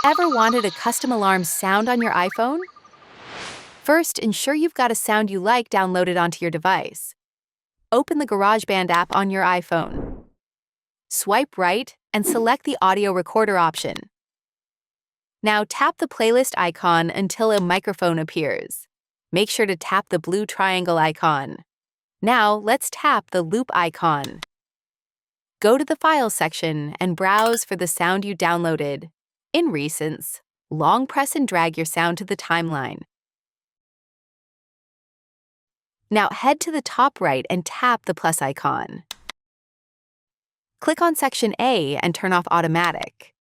Ever wanted a custom alarm sound on your iPhone? First, ensure you've got a sound you like downloaded onto your device. Open the GarageBand app on your iPhone. Swipe right and select the audio recorder option. Now tap the playlist icon until a microphone appears. Make sure to tap the blue triangle icon. Now let's tap the loop icon. Go to the Files section and browse for the sound you downloaded. In Recents, long press and drag your sound to the timeline. Now head to the top right and tap the plus icon. Click on Section A and turn off Automatic.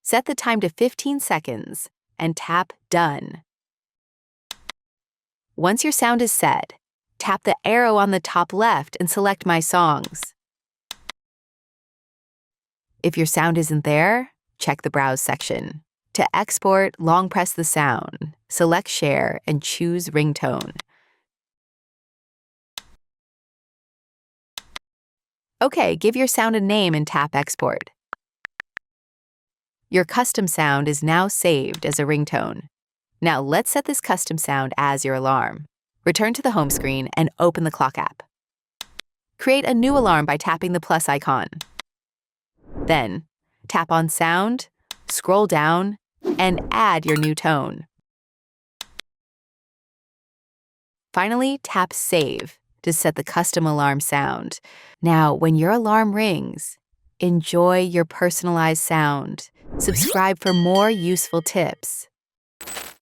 Set the time to 15 seconds and tap Done. Once your sound is set, tap the arrow on the top left and select My Songs. If your sound isn't there, check the Browse section. To export, long press the sound, select Share, and choose Ringtone. Okay, give your sound a name and tap Export. Your custom sound is now saved as a ringtone. Now let's set this custom sound as your alarm. Return to the home screen and open the Clock app. Create a new alarm by tapping the plus icon. Then, tap on Sound, scroll down, and add your new tone. Finally, tap Save to set the custom alarm sound. Now, when your alarm rings, enjoy your personalized sound. Subscribe for more useful tips.